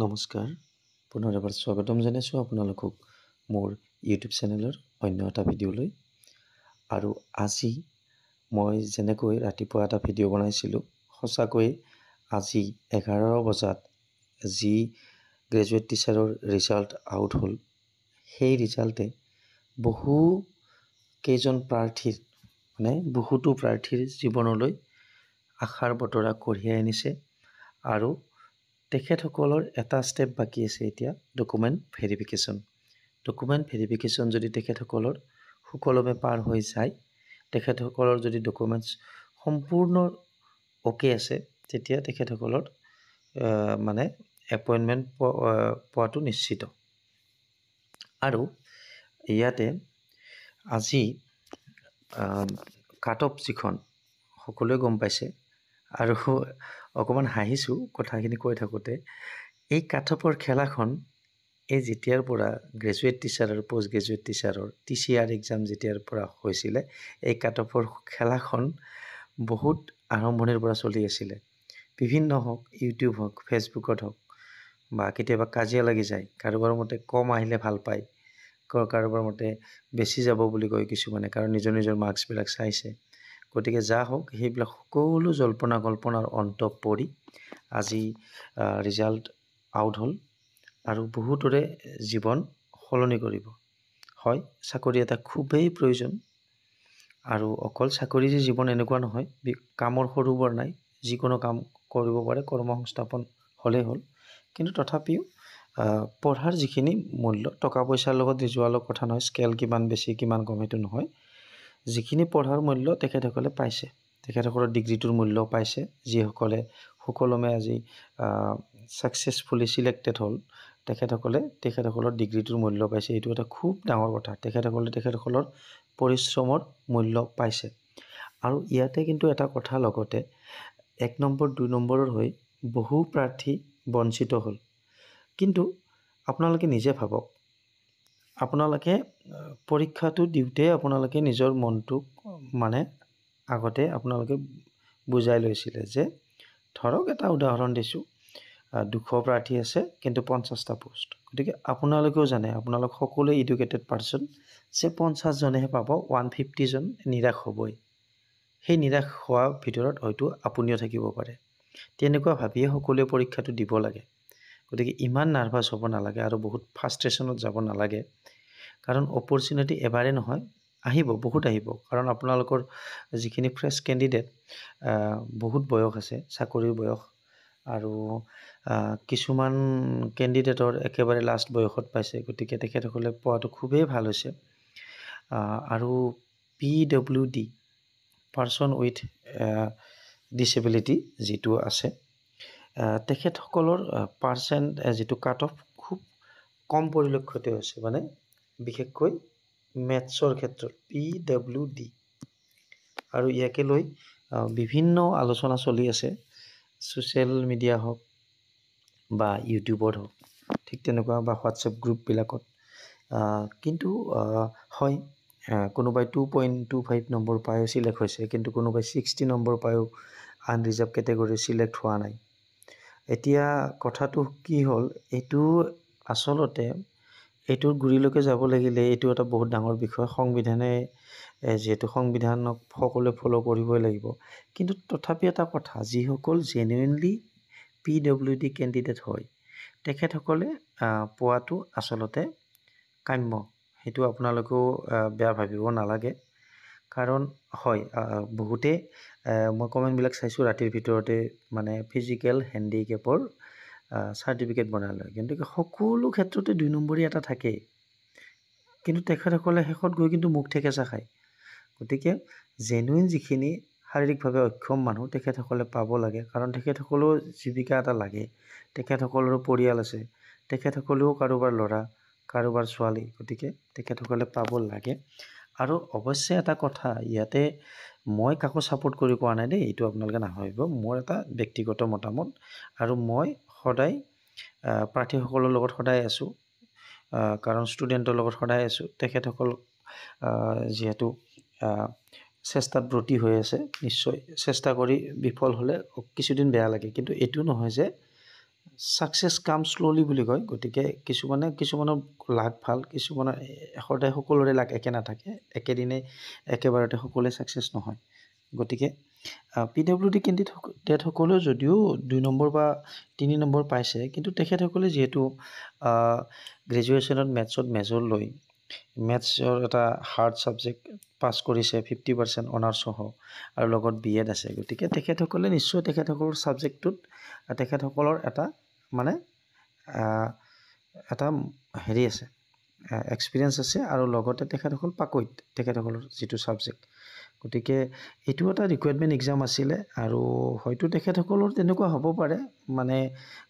নমস্কাৰ পুনৰ এবাৰ স্বাগতম জনাইছোঁ আপোনালোকক মোৰ ইউটিউব চেনেলৰ অন্য এটা ভিডিঅ'লৈ। আৰু আজি মই যেনেকৈ ৰাতিপুৱা এটা ভিডিঅ' বনাইছিলোঁ, সঁচাকৈ আজি 11 বজাত যি গ্ৰেজুৱেট টিচাৰৰ ৰিজাল্ট আউট হ'ল, সেই ৰিজাল্টে বহু কেইজন প্ৰাৰ্থীৰ বহুতো প্ৰাৰ্থীৰ জীৱনলৈ আশাৰ বতৰা কঢ়িয়াই আনিছে। আৰু তেখেতসকলৰ এটা ষ্টেপ বাকী আছে এতিয়া, ডকুমেণ্ট ভেৰিফিকেশ্যন। ডকুমেণ্ট ভেৰিফিকেশ্যন যদি তেখেতসকলৰ সুকলমে পাৰ হৈ যায়, তেখেতসকলৰ যদি ডকুমেণ্টছ সম্পূৰ্ণ অ'কে আছে, তেতিয়া তেখেতসকলৰ এপইণ্টমেণ্ট পোৱাটো নিশ্চিত। আৰু ইয়াতে আজি কাট অফ যিখন সকলোৱে গম পাইছে, আৰু অকণমান হাঁহিছোঁ কথাখিনি কৈ থাকোঁতে। এই কাট অফৰ খেলাখন এই যেতিয়াৰ পৰা গ্ৰেজুৱেট টিচাৰ আৰু পষ্ট গ্ৰেজুৱেট টিচাৰৰ TCR এক্সাম যেতিয়াৰ পৰা হৈছিলে, এই কাট অফৰ খেলাখন বহুত আৰম্ভণিৰ পৰা চলি আছিলে। বিভিন্ন হওক, ইউটিউব হওক, ফেচবুকত হওক, বা কেতিয়াবা কাজিয়া লাগি যায়। কাৰোবাৰ মতে কম আহিলে ভাল পায়, কাৰোবাৰ মতে বেছি যাব বুলি কয় কিছুমানে, কাৰণ নিজৰ নিজৰ মাৰ্কছবিলাক চাইছে। গতিকে যা হওক, সেইবিলাক সকলো জল্পনা কল্পনাৰ অন্ত পৰি আজি ৰিজাল্ট আউট হ'ল আৰু বহুতৰে জীৱন সলনি কৰিব। হয়, চাকৰি এটা খুবেই প্ৰয়োজন। আৰু অকল চাকৰি যে জীৱন এনেকুৱা নহয়, কামৰ সৰু বৰ নাই, যিকোনো কাম কৰিব পাৰে, কৰ্মসংস্থাপন হ'লেই হ'ল। কিন্তু তথাপিও পঢ়াৰ যিখিনি মূল্য, টকা পইচাৰ লগত যোৱাৰ লগত কথা নহয়, স্কেল কিমান বেছি কিমান কম সেইটো নহয়। যিখিনি পঢ়াৰ মূল্য তেখেতসকলে পাইছে, তেখেতসকলৰ ডিগ্ৰীটোৰ মূল্য পাইছে। যিসকলে সুকলমে আজি ছাকচেছফুলি ছিলেক্টেড হ'ল, তেখেতসকলৰ ডিগ্ৰীটোৰ মূল্য পাইছে। এইটো এটা খুব ডাঙৰ কথা। তেখেতসকলৰ পৰিশ্ৰমৰ মূল্য পাইছে। আৰু ইয়াতে কিন্তু এটা কথা লগতে 1 নম্বৰ 2 নম্বৰৰ হৈ বহু প্ৰাৰ্থী বঞ্চিত হ'ল। কিন্তু আপোনালোকে নিজে ভাবক, আপোনালোকে পৰীক্ষাটো দিওঁতে আপোনালোকে নিজৰ মনটোক আগতে আপোনালোকে বুজাই লৈছিলে যে, ধৰক এটা উদাহৰণ দিছোঁ, 200 প্ৰাৰ্থী আছে কিন্তু 50টা পোষ্ট। গতিকে আপোনালোকেও জানে, আপোনালোক সকলোৱে এডুকেটেড পাৰ্চন, যে 50 জনেহে পাব, 150 জন নিৰাশ হ'বই। সেই নিৰাশ হোৱাৰ ভিতৰত হয়তো আপুনিও থাকিব পাৰে। তেনেকুৱা ভাবিয়ে সকলোৱে পৰীক্ষাটো দিব লাগে। গতিকে ইমান নাৰ্ভাছ হ'ব নালাগে আৰু বহুত ফ্ৰাষ্ট্ৰেশ্যনত যাব নালাগে। কাৰণ অপৰচুনিটি এবাৰে নহয়, আহিব, বহুত আহিব। কাৰণ আপোনালোকৰ যিখিনি ফ্ৰেছ কেণ্ডিডেট, বহুত বয়স আছে, চাকৰিৰ বয়স। আৰু কিছুমান কেণ্ডিডেটৰ একেবাৰে লাষ্ট বয়সত পাইছে। গতিকে তেখেতসকলে পোৱাটো খুবেই ভাল হৈছে। আৰু PWD, পাৰ্চন উইথ ডিছেবিলিটি যিটো আছে, তেখেতসকলৰ যিটো কাট অফ খুব কম পৰিলক্ষিত হৈছে, বিশেষকৈ মেথছৰ ক্ষেত্ৰত PWD। আৰু ইয়াকে লৈ বিভিন্ন আলোচনা চলি আছে, ছ'চিয়েল মিডিয়া হওক বা ইউটিউবত হওক, ঠিক তেনেকুৱা, বা হোৱাটছএপ গ্ৰুপবিলাকত। কিন্তু হয়, কোনোবাই 2.25 নম্বৰ পায়ো ছিলেক্ট হৈছে, কিন্তু কোনোবাই 60 নম্বৰ পায়ো আনৰিজাৰ্ভ কেটেগৰী ছিলেক্ট হোৱা নাই। এতিয়া কথাটো কি হ'ল, এইটো আচলতে এইটোৰ গুৰিলৈকে যাব লাগিলে এইটো এটা বহুত ডাঙৰ বিষয়। সংবিধানে যিহেতু, সংবিধানক সকলোৱে ফ'ল' কৰিবই লাগিব। কিন্তু তথাপি এটা কথা, যিসকল জেনুইনলি PWD কেণ্ডিডেট হয়, তেখেতসকলে পোৱাটো আচলতে কাম্য। সেইটো আপোনালোকেও বেয়া ভাবিব নালাগে। কাৰণ হয়, বহুতে মই কমেণ্টবিলাক চাইছোঁ, ৰাতিৰ ভিতৰতে ফিজিকেল হেণ্ডিকেপৰ চাৰ্টিফিকেট বনাই লয়। কিন্তু সকলো ক্ষেত্ৰতে 2 নম্বৰী এটা থাকেই। কিন্তু তেখেতসকলে শেষত গৈ কিন্তু মুখ থেকেচা খায়। গতিকে জেনুইন যিখিনি শাৰীৰিকভাৱে অক্ষম মানুহ, তেখেতসকলে পাব লাগে। কাৰণ তেখেতসকলেও জীৱিকা এটা লাগে, তেখেতসকলৰো পৰিয়াল আছে, তেখেতসকলেও কাৰোবাৰ ল'ৰা, কাৰোবাৰ ছোৱালী। গতিকে তেখেতসকলে পাব লাগে। আৰু অৱশ্যে এটা কথা, ইয়াতে মই কাকো ছাপোৰ্ট কৰি কোৱা নাই দেই, এইটো আপোনালোকে নাভাবিব, মোৰ এটা ব্যক্তিগত মতামত। আৰু মই সদায় প্ৰাৰ্থীসকলৰ লগত সদায় আছোঁ, কাৰণ ষ্টুডেণ্টৰ লগত সদায় আছোঁ। তেখেতসকল যিহেতু চেষ্টাত ব্ৰতী হৈ আছে, নিশ্চয় চেষ্টা কৰি বিফল হ'লে কিছুদিন বেয়া লাগে। কিন্তু এইটো নহয় যে ছাকচেছ কাম শ্ল'লি বুলি কয়। গতিকে কিছুমানৰ লাক ভাল, কিছুমানৰ সদায় সকলোৰে লাক একে নাথাকে, একেদিনে একেবাৰতে সকলোৱে ছাকচেছ নহয়। গতিকে PWD কেণ্ডিডেটসকলেও যদিও 2 নম্বৰ বা 3 নম্বৰ পাইছে, কিন্তু তেখেতসকলে যিহেতু গ্ৰেজুৱেশ্যনত মেথছত মেজৰ লৈ মেথছৰ এটা হাৰ্ড ছাবজেক্ট পাছ কৰিছে 50% অনাৰ্ছসহ আৰু লগত BEd আছে, গতিকে তেখেতসকলে নিশ্চয় তেখেতসকলৰ ছাবজেক্টটোত তেখেতসকলৰ এটা মানে এটা হেৰি আছে, এক্সপিৰিয়েঞ্চ আছে আৰু লগতে তেখেতসকল পাকৈত তেখেতসকলৰ যিটো ছাবজেক্ট। গতিকে এইটো এটা ৰিকুৱাৰমেণ্ট এক্সাম আছিলে আৰু হয়তো তেখেতসকলৰ তেনেকুৱা হ'ব পাৰে, মানে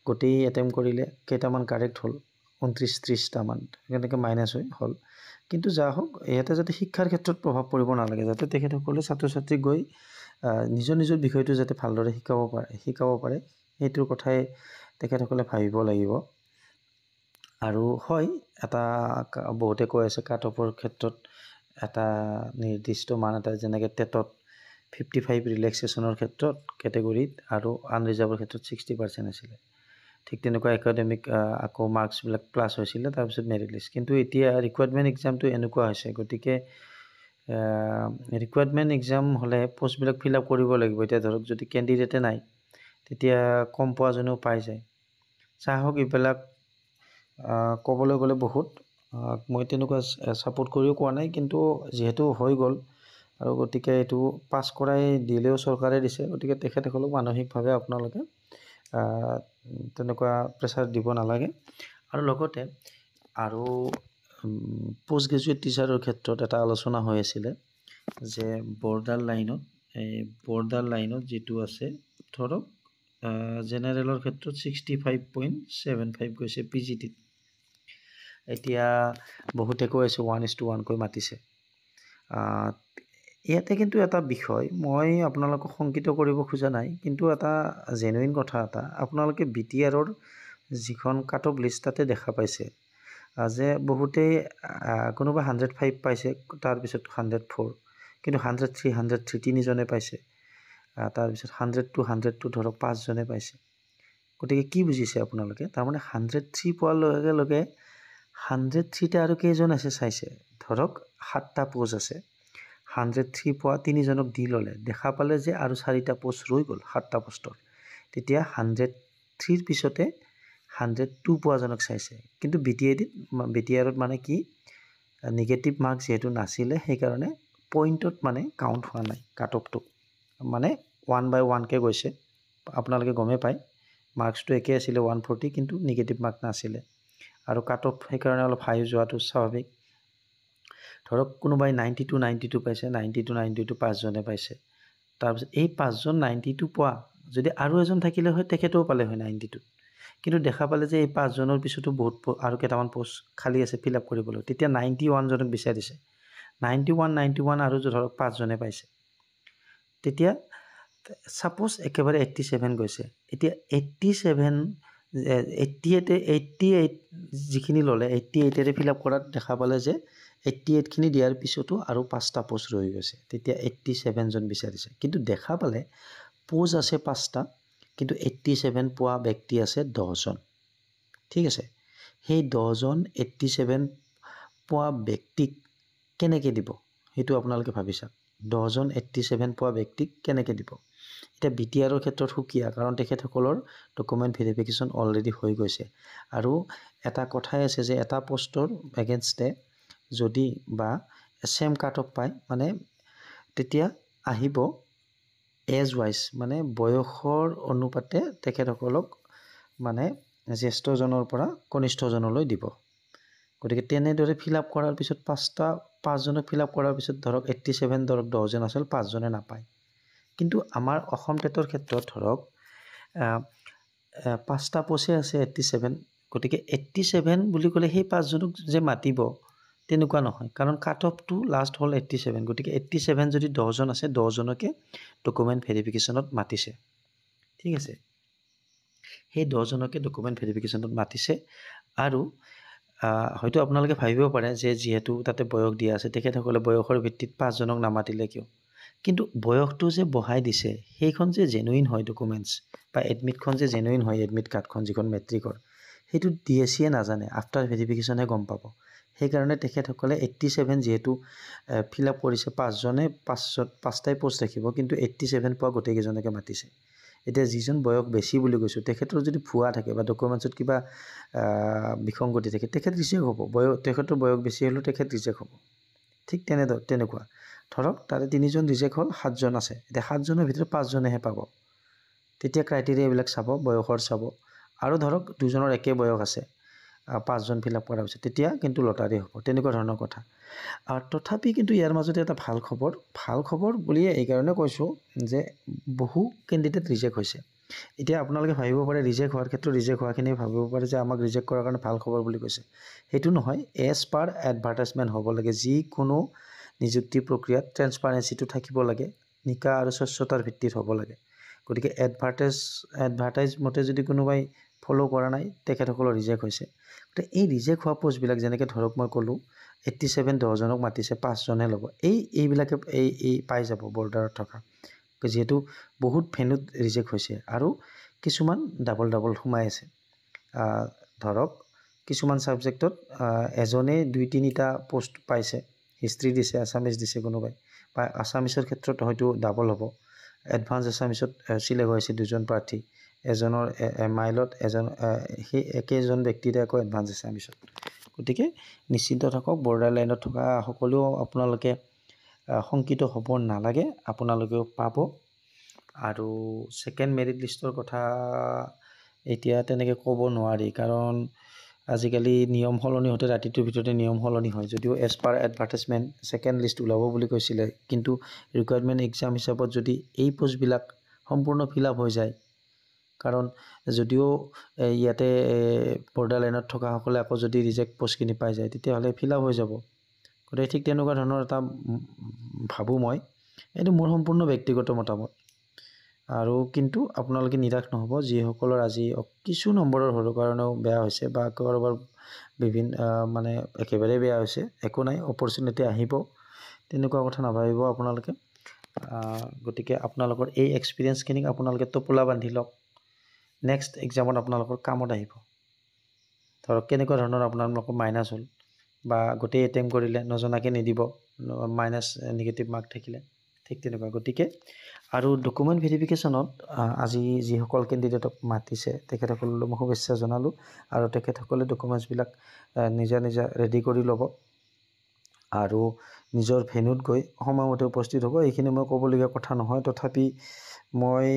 গোটেই এটেম্প কৰিলে কেইটামান কাৰেক্ট হ'ল, 29-30টামান এনেকৈ মাইনাছ হ'ল। কিন্তু যা হওক, ইয়াতে যাতে শিক্ষাৰ ক্ষেত্ৰত প্ৰভাৱ পৰিব নালাগে, যাতে তেখেতসকলে ছাত্ৰ ছাত্ৰীক গৈ নিজৰ বিষয়টো যাতে ভালদৰে শিকাব পাৰে সেইটোৰ কথাই তেখেতসকলে ভাবিব লাগিব। আৰু হয়, এটা বহুতে কৈ আছে কাট অফৰ ক্ষেত্ৰত এটা নিৰ্দিষ্ট মান এটা, যেনেকৈ টেটত 55 ৰিলেক্সেশ্যনৰ ক্ষেত্ৰত কেটেগৰীত আৰু আনৰিজাৰ্ভৰ ক্ষেত্ৰত 60% আছিলে। ঠিক তেনেকুৱা একাডেমিক আকৌ মাৰ্কছবিলাক প্লাছ হৈছিলে, তাৰপিছত মেৰিট লিষ্ট। কিন্তু এতিয়া ৰিকুৱাৰমেণ্ট এক্সামটো এনেকুৱা হৈছে, গতিকে ৰিকুৱাৰমেণ্ট এক্সাম হ'লে পষ্টবিলাক ফিল আপ কৰিব লাগিব। এতিয়া ধৰক যদি কেণ্ডিডেটে নাই, তেতিয়া কম পোৱাজনেও পাই যায়। চাহক এইবিলাক ক'বলৈ গ'লে বহুত, মই তেনেকুৱা ছাপোৰ্ট কৰিও কোৱা নাই, কিন্তু যিহেতু হৈ গ'ল আৰু গতিকে এইটো পাছ কৰাই দিলেও চৰকাৰে দিছে, গতিকে তেখেতসকলক মানসিকভাৱে আপোনালোকে তেনেকুৱা প্ৰেছাৰ দিব নালাগে। আৰু লগতে আৰু পষ্ট গ্ৰেজুৱেট টিচাৰৰ ক্ষেত্ৰত এটা আলোচনা হৈ আছিলে যে বৰ্ডাৰ লাইনত যিটো আছে, ধৰক জেনেৰেলৰ ক্ষেত্ৰত 65.75 গৈছে PGTত। এতিয়া বহুতে কৈ আছে 1:1 মাতিছে। ইয়াতে কিন্তু এটা বিষয় মই আপোনালোকক শংকিত কৰিব খোজা নাই, কিন্তু এটা জেনুইন কথা এটা, আপোনালোকে BTRৰ যিখন কাট অফ লিষ্ট তাতে দেখা পাইছে যে বহুতেই কোনোবা 105 পাইছে, তাৰপিছত 104, কিন্তু 103, 103 তিনিজনে পাইছে, তাৰপিছত 100 ধৰক 5জনে পাইছে। গতিকে কি বুজিছে আপোনালোকে? তাৰমানে 103 পোৱাৰ লগে লগে 103টা আৰু কেইজন আছে চাইছে, ধৰক 7টা পোষ্ট আছে, 103 পোৱা 3জনক দি ল'লে, দেখা পালে যে আৰু 4টা পোষ্ট ৰৈ গ'ল 7টা পোষ্টৰ। তেতিয়া 103ৰ পিছতে 102 পোৱাজনক চাইছে। কিন্তু BTRত মানে কি, নিগেটিভ মাৰ্কছ যিহেতু নাছিলে, সেইকাৰণে পইণ্টত মানে কাউণ্ট হোৱা নাই, কাট অফটো মানে 1/1কৈ গৈছে। আপোনালোকে গমেই পায়, মাৰ্কছটো একেই আছিলে 140, কিন্তু নিগেটিভ মাৰ্ক নাছিলে আৰু কাট অফ সেইকাৰণে অলপ হাই যোৱাটো স্বাভাৱিক। ধৰক কোনোবাই 92 পাইছে, 92 5জনে পাইছে, তাৰপিছত এই 5জন 92 পোৱা যদি আৰু এজন থাকিলে হয় তেখেতেও পালে হয় 92, কিন্তু দেখা পালে যে এই 5জনৰ পিছতো বহুত আৰু কেইটামান পোষ্ট খালী আছে ফিল আপ কৰিবলৈ, তেতিয়া 91জনক বিচাৰিছে, 91 আৰু ধৰক 5জনে পাইছে, তেতিয়া ছাপ'জ একেবাৰে 87 গৈছে। এতিয়া 88 যিখিনি ল'লে 88ৰে ফিল আপ কৰাত দেখা পালে যে 88খিনি দিয়াৰ পিছতো আৰু 5টা পোষ্ট ৰৈ গৈছে, তেতিয়া 87জন বিচাৰিছে, কিন্তু দেখা পালে পোষ্ট আছে 5টা, কিন্তু 87 পোৱা ব্যক্তি আছে 10জন। ঠিক আছে, সেই 10জন 87 পোৱা ব্যক্তিক কেনেকৈ দিব সেইটো আপোনালোকে ভাবি চাওক। 10জন 87 পোৱা ব্যক্তিক কেনেকৈ দিব? এতিয়া BTRৰ ক্ষেত্ৰত সুকীয়া, কাৰণ তেখেতসকলৰ ডকুমেণ্ট ভেৰিফিকেশ্যন অলৰেডি হৈ গৈছে। আৰু এটা কথাই আছে যে এটা পষ্টৰ এগেইনষ্টে যদি বা চেম কাট অফ পায়, মানে তেতিয়া আহিব এজ ৱাইজ, মানে বয়সৰ অনুপাতে তেখেতসকলক মানে জ্যেষ্ঠজনৰ পৰা কনিষ্ঠজনলৈ দিব। গতিকে তেনেদৰে ফিল আপ কৰাৰ পিছত 5জনক ফিল আপ কৰাৰ পিছত ধৰক 87, ধৰক 10জন আছিল, 5জনে নাপায়। কিন্তু আমাৰ অসম টেটৰ ক্ষেত্ৰত ধৰক 5টা পোষ্টে আছে 87, গতিকে 87 বুলি ক'লে সেই 5জনক যে মাতিব তেনেকুৱা নহয়, কাৰণ কাট অফটো লাষ্ট হ'ল 87, গতিকে 87 যদি 10জন আছে 10জনকে ডকুমেণ্ট ভেৰিফিকেশ্যনত মাতিছে। ঠিক আছে, সেই 10জনকে ডকুমেণ্ট ভেৰিফিকেশ্যনত মাতিছে। আৰু হয়তো আপোনালোকে ভাবিব পাৰে যে যিহেতু তাতে বয়স দিয়া আছে, তেখেতসকলে বয়সৰ ভিত্তিত 5জনক নামাতিলে কিয়? কিন্তু বয়সটো যে বঢ়াই দিছে সেইখন যে জেনুইন হয় ডকুমেণ্টছ বা এডমিটখন যে জেনুইন হয় এডমিট কাৰ্ডখন যিখন মেট্ৰিকৰ সেইটো DSCয়ে নাজানে আফটাৰ ভেৰিফিকেশ্যনহে গম পাব সেইকাৰণে তেখেতসকলে 87 যিহেতু ফিল আপ কৰিছে 5জনে 5টাই পোষ্ট ৰাখিব কিন্তু 87 পোৱা গোটেইকেইজনকে মাতিছে এতিয়া যিজন বয়স বেছি বুলি কৈছোঁ তেখেতৰ যদি ভুৱা থাকে বা ডকুমেণ্টছত কিবা বিসংগতি থাকে তেখেত ৰিজেক্ট হ'ব তেখেতৰ বয়স বেছি হ'লেও তেখেত ৰিজেক্ট হ'ব ঠিক তেনেকুৱা ধৰক তাৰে 3জন ৰিজেক্ট হ'ল 7জন আছে এতিয়া 7জনৰ ভিতৰত 5জনেহে পাব তেতিয়া ক্ৰাইটেৰিয়া এইবিলাক চাব বয়সৰ চাব আৰু ধৰক 2জনৰ একে বয়স আছে 5জন ফিল আপ কৰাৰ পিছত তেতিয়া কিন্তু লটাৰী হ'ব তেনেকুৱা ধৰণৰ কথা আৰু তথাপি কিন্তু ইয়াৰ মাজতে এটা ভাল খবৰ বুলিয়ে এইকাৰণে কৈছোঁ যে বহু কেণ্ডিডেট ৰিজেক্ট হৈছে এতিয়া আপোনালোকে ভাবিব পাৰে ৰিজেক্ট হোৱাৰ ক্ষেত্ৰত ৰিজেক্ট হোৱাখিনি ভাবিব পাৰে যে আমাক ৰিজেক্ট কৰাৰ কাৰণে ভাল খবৰ বুলি কৈছে সেইটো নহয় এজ পাৰ এডভাৰটাইজমেণ্ট হ'ব লাগে যিকোনো নিযুক্তি প্ৰক্ৰিয়াত ট্ৰেন্সপাৰেঞ্চিটো থাকিব লাগে নিকা আৰু স্বচ্ছতাৰ ভিত্তিত হ'ব লাগে গতিকে এডভাৰটাইজ মতে যদি কোনোবাই ফ'ল' কৰা নাই তেখেতসকলৰ ৰিজেক্ট হৈছে গতিকে এই ৰিজেক্ট হোৱা পোষ্টবিলাক যেনেকৈ ধৰক মই ক'লোঁ 87 10জনক মাতিছে 5জনহে ল'ব এইবিলাকে এই পাই যাব বৰ্ডাৰত থকা যিহেতু বহুত ভেন্যুত ৰিজেক্ট হৈছে আৰু কিছুমান ডাবল সোমাই আছে ধৰক কিছুমান ছাবজেক্টত এজনে 2-3টা পোষ্ট পাইছে হিষ্ট্ৰী দিছে আছামিজ দিছে কোনোবাই বা আছামিজৰ ক্ষেত্ৰত হয়তো ডাবল হ'ব এডভান্স আছামিজত চিলেক্ট হৈছে 2জন প্ৰাৰ্থী এজনৰ মাইলত এজন সেই একেজন ব্যক্তিৰে আকৌ এডভান্স আছামিজত গতিকে নিশ্চিন্ত থাকক বৰ্ডাৰ লাইনত থকা সকলেও আপোনালোকে শংকিত হ'ব নালাগে আপোনালোকেও পাব আৰু ছেকেণ্ড মেৰিট লিষ্টৰ কথা এতিয়া তেনেকৈ ক'ব নোৱাৰি কাৰণ আজিকালি নিয়ম সলনি হওঁতে ৰাতিটোৰ ভিতৰতে নিয়ম সলনি হয় যদিও as per advertisement second list ওলাব বুলি কৈছিলে কিন্তু ৰিকুৱাৰমেণ্ট এক্সাম হিচাপত যদি এই পোষ্টবিলাক সম্পূৰ্ণ ফিল আপ হৈ যায় কাৰণ যদিও ইয়াতে বৰ্ডাৰ লাইনত থকাসকলে আকৌ যদি ৰিজেক্ট পোষ্টখিনি পাই যায় তেতিয়াহ'লে ফিল আপ হৈ যাব গতিকে ঠিক তেনেকুৱা ধৰণৰ এটা ভাবোঁ মই এইটো মোৰ সম্পূৰ্ণ ব্যক্তিগত মতামত আৰু কিন্তু আপোনালোকে নিৰাশ নহ'ব যিসকলৰ আজি কিছু নম্বৰৰ সৰু কাৰণেও বেয়া হৈছে বা কাৰোবাৰ বিভিন্ন মানে একেবাৰে বেয়া হৈছে একো নাই অপৰচুনিটি আহিব তেনেকুৱা কথা নাভাবিব আপোনালোকে গতিকে আপোনালোকৰ এই এক্সপিৰিয়েঞ্চখিনিক আপোনালোকে টোপোলা বান্ধি লওক নেক্সট এক্সামত আপোনালোকৰ কামত আহিব ধৰক কেনেকুৱা ধৰণৰ আপোনালোকৰ মাইনাছ হ'ল বা গোটেই এটেম্প কৰিলে নজনাকৈ নিদিব মাইনাছ নিগেটিভ মাৰ্ক থাকিলে ঠিক তেনেকুৱা গতিকে আৰু ডকুমেণ্ট ভেৰিফিকেশ্যনত আজি যিসকল কেণ্ডিডেটক মাতিছে তেখেতসকললৈ মই শুভেচ্ছা জনালোঁ আৰু তেখেতসকলে ডকুমেণ্টছবিলাক নিজা ৰেডি কৰি ল'ব আৰু নিজৰ ভেন্যুত গৈ সময়মতে উপস্থিত হ'ব এইখিনি মই ক'বলগীয়া কথা নহয় তথাপি মই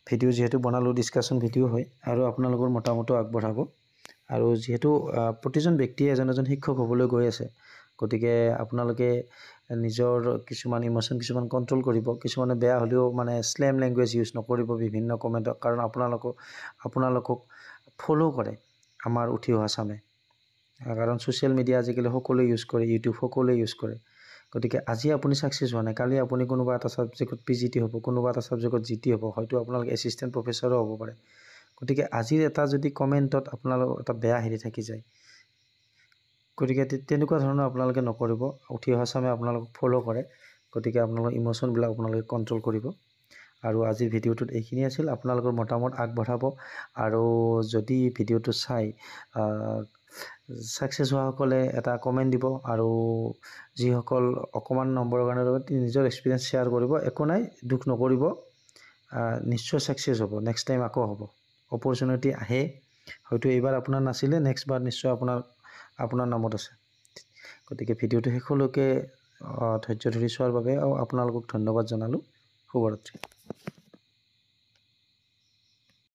ভিডিঅ' যিহেতু বনালোঁ ডিছকাশ্যন ভিডিঅ' হয় আৰু আপোনালোকৰ মতামতো আগবঢ়াব আৰু যিহেতু প্ৰতিজন ব্যক্তিয়ে এজন শিক্ষক হ'বলৈ গৈ আছে গতিকে আপোনালোকে নিজৰ কিছুমান ইম'শ্যন কিছুমান কণ্ট্ৰল কৰিব কিছুমানে বেয়া হ'লেও মানে স্লেম লেংগুৱেজ ইউজ নকৰিব বিভিন্ন কমেণ্টত কাৰণ আপোনালোকক ফ'ল' কৰে আমাৰ উঠি অহা চামে কাৰণ ছ'চিয়েল মিডিয়া আজিকালি সকলোৱে ইউজ কৰে ইউটিউব সকলোৱে ইউজ কৰে গতিকে আজি আপুনি ছাকচেছ হোৱা নাই কালি আপুনি কোনোবা এটা ছাবজেক্টত PGT হ'ব কোনোবা এটা ছাবজেক্টত GT হ'ব হয়তো আপোনালোক এছিষ্টেণ্ট প্ৰফেচৰো হ'ব পাৰে গতিকে আজিৰ এটা যদি কমেণ্টত আপোনালোকৰ এটা বেয়া হেৰি থাকি যায় গতিকে তেনেকুৱা ধৰণৰ আপোনালোকে নকৰিব উঠি অহা চামে আপোনালোকক ফ'ল' কৰে গতিকে আপোনালোকৰ ইম'শ্যনবিলাক আপোনালোকে কণ্ট্ৰল কৰিব আৰু আজিৰ ভিডিঅ'টোত এইখিনি আছিল আপোনালোকৰ মতামত আগবঢ়াব আৰু যদি ভিডিঅ'টো চাই ছাকচেছ হোৱাসকলে এটা কমেণ্ট দিব আৰু যিসকল অকণমান নম্বৰৰ কাৰণে নিজৰ এক্সপিৰিয়েঞ্চ শ্বেয়াৰ কৰিব একো নাই দুখ নকৰিব নিশ্চয় ছাকচেছ হ'ব নেক্সট টাইম আকৌ হ'ব অপৰচুনিটি আহে হয়তো এইবাৰ আপোনাৰ নাছিলে নেক্সট বাৰ নিশ্চয় আপোনাৰ নামত আছে গতিকে ভিডিঅ'টো শেষলৈকে ধৈৰ্য ধৰি চোৱাৰ বাবে আপোনালোকক ধন্যবাদ জনালোঁ শুভৰাত্ৰি